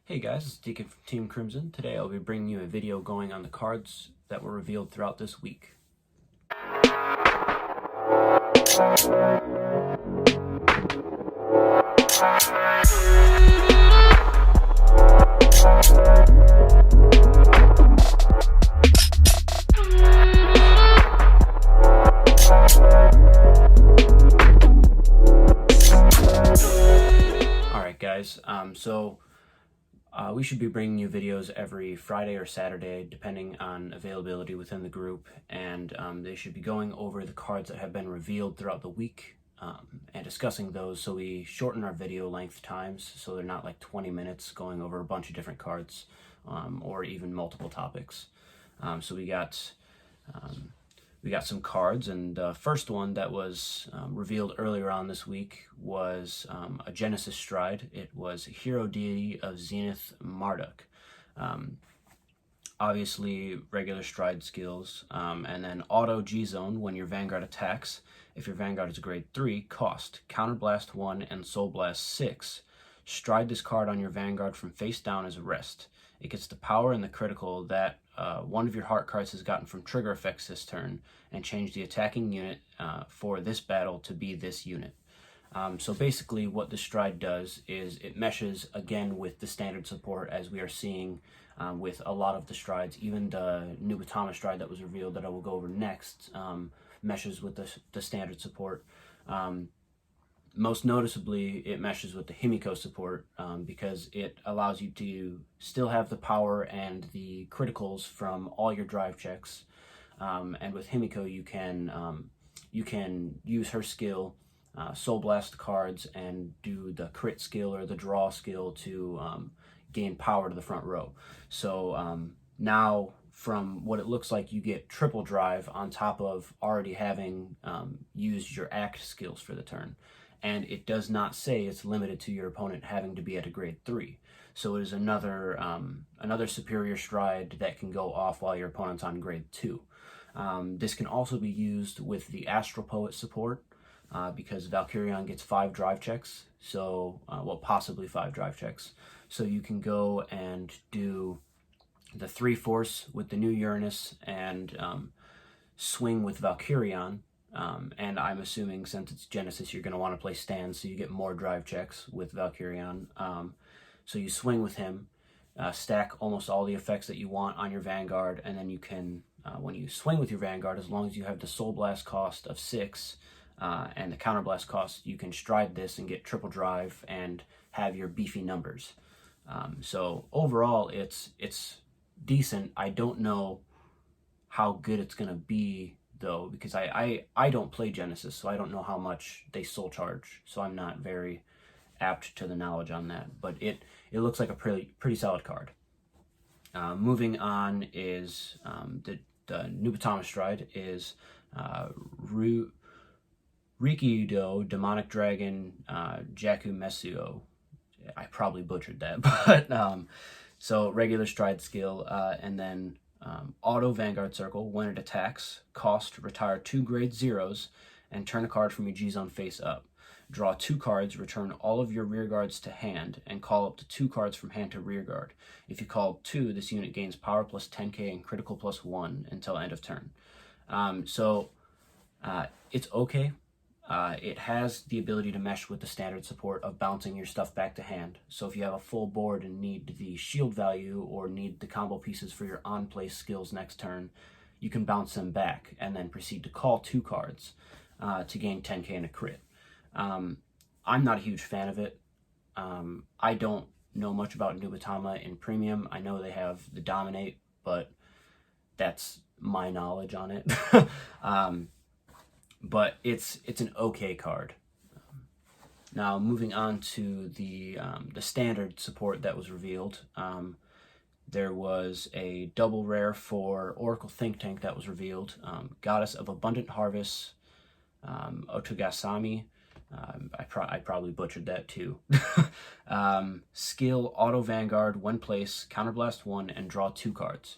Hey guys, it's Dekin from Team Crimson. Today I'll be bringing you a video going on the cards that were revealed throughout this week. Alright guys, we should be bringing you videos every Friday or Saturday, depending on availability within the group, and they should be going over the cards that have been revealed throughout the week and discussing those, so we shorten our video length times so they're not like 20 minutes going over a bunch of different cards or even multiple topics. So we got some cards, and the first one that was revealed earlier on this week was a Genesis Stride. It was Hero Deity of Zenith Marduk. Obviously, regular Stride skills, and then Auto G-Zone when your Vanguard attacks. If your Vanguard is a grade 3, cost Counterblast 1 and Soul Blast 6. Stride this card on your Vanguard from face down as a rest. It gets the power and the critical that one of your heart cards has gotten from trigger effects this turn, and change the attacking unit for this battle to be this unit. So basically what the Stride does is it meshes again with the standard support, as we are seeing with a lot of the Strides. Even the new Pitama Stride that was revealed that I will go over next meshes with the standard support. Most noticeably, it meshes with the Himiko support because it allows you to still have the power and the criticals from all your drive checks. And with Himiko, you can use her skill, Soul Blast cards, and do the crit skill or the draw skill to gain power to the front row. So now, from what it looks like, you get triple drive on top of already having used your act skills for the turn. And it does not say it's limited to your opponent having to be at a grade 3. So it is another superior Stride that can go off while your opponent's on grade 2. This can also be used with the Astral Poet support because Valkyrion gets 5 drive checks, so possibly 5 drive checks. So you can go and do the 3 Force with the new Uranus and swing with Valkyrion. And I'm assuming since it's Genesis, you're going to want to play stands, so you get more drive checks with Valkyrion. So you swing with him, stack almost all the effects that you want on your Vanguard, and then you can, when you swing with your Vanguard, as long as you have the Soul Blast cost of 6 and the Counterblast cost, you can Stride this and get triple drive and have your beefy numbers. So overall, it's decent. I don't know how good it's going to be, though, because I don't play Genesis, so I don't know how much they soul charge, so I'm not very apt to the knowledge on that, but it looks like a pretty solid card. Moving on is the new Pitama Stride is Rikido Demonic Dragon Jaku Mesuo. I probably butchered that, but so regular Stride skill, and then Auto Vanguard Circle. When it attacks, cost retire 2 grade 0s and turn a card from your G-Zone face up. Draw 2 cards, return all of your rear guards to hand, and call up to 2 cards from hand to rear guard. If you call 2, this unit gains power plus 10k and critical plus 1 until end of turn. It's okay. It has the ability to mesh with the standard support of bouncing your stuff back to hand. So if you have a full board and need the shield value or need the combo pieces for your on-play skills next turn, you can bounce them back and then proceed to call 2 cards to gain 10k and a crit. I'm not a huge fan of it. I don't know much about New Pitama in Premium. I know they have the Dominate, but that's my knowledge on it. But it's an okay card. Now moving on to the standard support that was revealed. There was a double rare for Oracle Thinktank that was revealed. Goddess of Abundant Harvest, Otogasami. I probably butchered that too. Skill Auto Vanguard, 1 place, Counterblast 1, and draw 2 cards.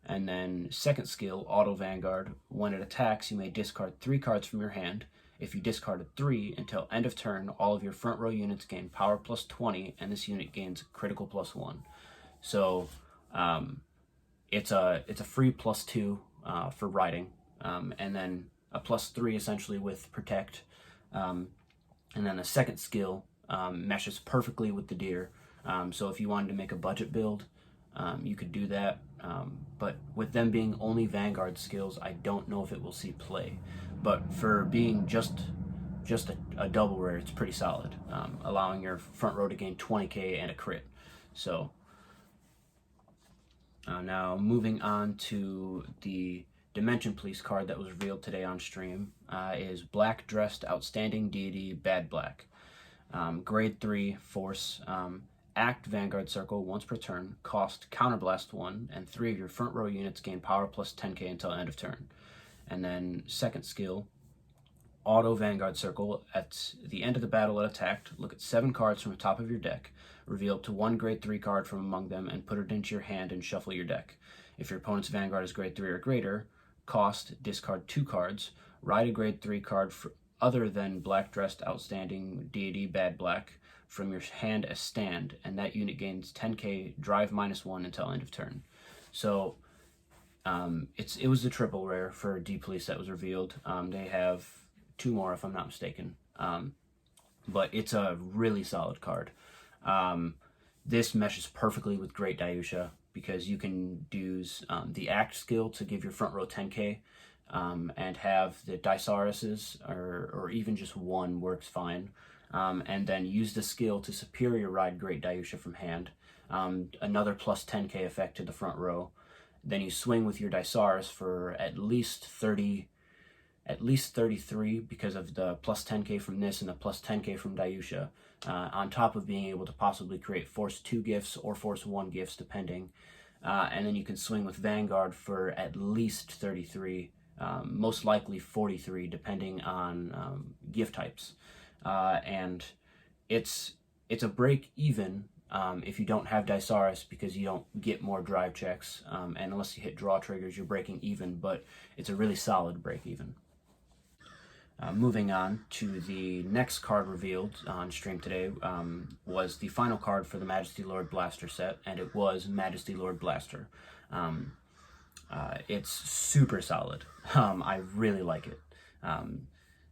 And then second skill, Auto Vanguard. When it attacks, you may discard 3 cards from your hand If you discarded 3 until end of turn, all of your front row units gain power plus 20, and this unit gains critical plus 1. So it's a free plus 2 for riding, and then a plus 3 essentially with protect, and then the second skill meshes perfectly with the deer. So if you wanted to make a budget build, you could do that, but with them being only Vanguard skills, I don't know if it will see play. But for being just a double rare, it's pretty solid, allowing your front row to gain 20k and a crit. So now moving on to the Dimension Police card that was revealed today on stream, is Black Dressed Outstanding Deity Bad Black. Grade 3 Force. Act Vanguard Circle once per turn, cost Counterblast 1, and 3 of your front row units gain power plus 10k until end of turn. And then second skill, Auto Vanguard Circle. At the end of the battle it attacked, look at 7 cards from the top of your deck, reveal up to 1 grade 3 card from among them, and put it into your hand and shuffle your deck. If your opponent's Vanguard is grade 3 or greater, cost, discard 2 cards, ride a grade 3 card other than Black Dressed Outstanding Deity Bad Black from your hand as stand, and that unit gains 10k, drive -1 until end of turn. So it was the triple rare for D-Police that was revealed. They have 2 more if I'm not mistaken, but it's a really solid card. This meshes perfectly with Great Dayusha because you can use the Act skill to give your front row 10k, and have the Disauruses, or even just 1 works fine, and then use the skill to superior ride Great Dayusha from hand, another plus 10k effect to the front row. Then you swing with your Disaurus for at least 33 because of the plus 10k from this and the plus 10k from Dayusha, on top of being able to possibly create Force 2 gifts or Force 1 gifts depending, and then you can swing with Vanguard for at least 33, most likely 43 depending on gift types, and it's a break even if you don't have Disaurus, because you don't get more drive checks, and unless you hit draw triggers you're breaking even, but it's a really solid break even. Moving on to the next card revealed on stream today, was the final card for the Majesty Lord Blaster set, and it was Majesty Lord Blaster. It's super solid. I really like it.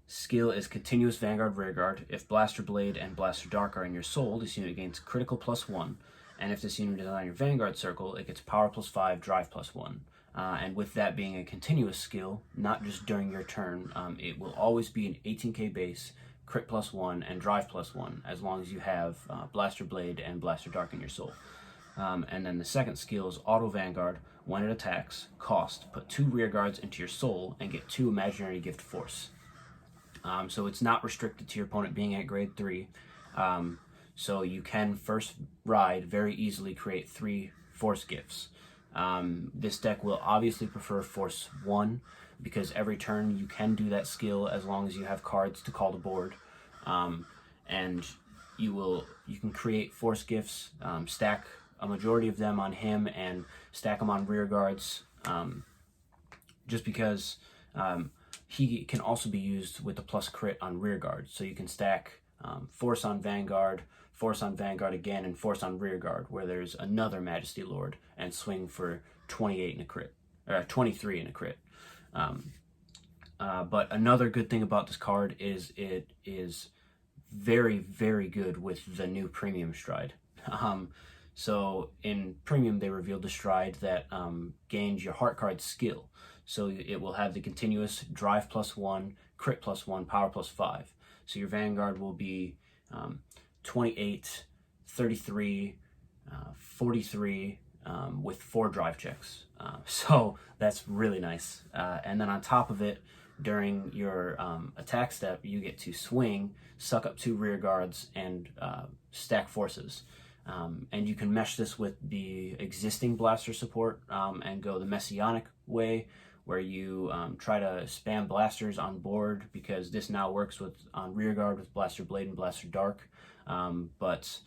Skill is Continuous Vanguard Rearguard. If Blaster Blade and Blaster Dark are in your soul, this unit gains critical plus 1, and if this unit is on your Vanguard Circle, it gets power plus 5, drive plus 1. And with that being a continuous skill, not just during your turn, it will always be an 18k base, crit plus 1, and drive plus 1, as long as you have Blaster Blade and Blaster Dark in your soul. And then the second skill is Auto Vanguard. When it attacks, cost, put 2 rear guards into your soul and get 2 imaginary gift force. So it's not restricted to your opponent being at grade 3. So you can first ride very easily create 3 force gifts. This deck will obviously prefer Force 1 because every turn you can do that skill as long as you have cards to call to board, and you can create force gifts, stack a majority of them on him and stack them on rear guards, just because he can also be used with the plus crit on rear guard, so you can stack force on Vanguard again, and force on rear guard where there's another Majesty Lord, and swing for 28 in a crit, or 23 in a crit. But another good thing about this card is it is very, very good with the new Premium Stride. So in Premium they revealed the Stride that gains your Heart card skill. So it will have the continuous drive plus 1, crit plus 1, power plus 5. So your Vanguard will be 28, 33, 43, with 4 drive checks. So that's really nice. And then on top of it, during your attack step, you get to swing, suck up 2 rear guards, and stack forces. And you can mesh this with the existing blaster support, and go the Messianic way, where you try to spam blasters on board, because this now works on rear guard with Blaster Blade and Blaster Dark. But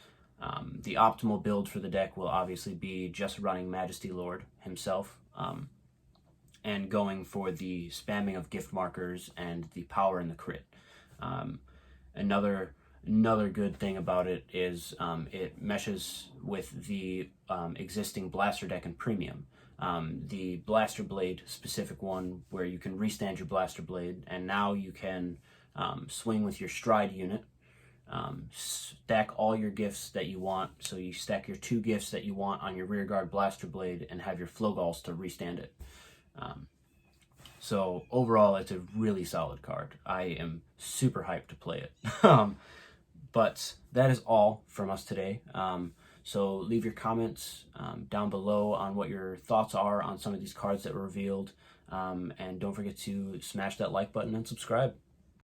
the optimal build for the deck will obviously be just running Majesty Lord himself, and going for the spamming of gift markers and the power and the crit. Another good thing about it is it meshes with the existing blaster deck in Premium. The blaster blade specific one where you can restand your blaster blade, and now you can swing with your stride unit, stack all your gifts that you want. So you stack your 2 gifts that you want on your rear guard blaster blade and have your flow galls to restand it. So overall, it's a really solid card. I am super hyped to play it. But that is all from us today. So leave your comments down below on what your thoughts are on some of these cards that were revealed. And don't forget to smash that like button and subscribe.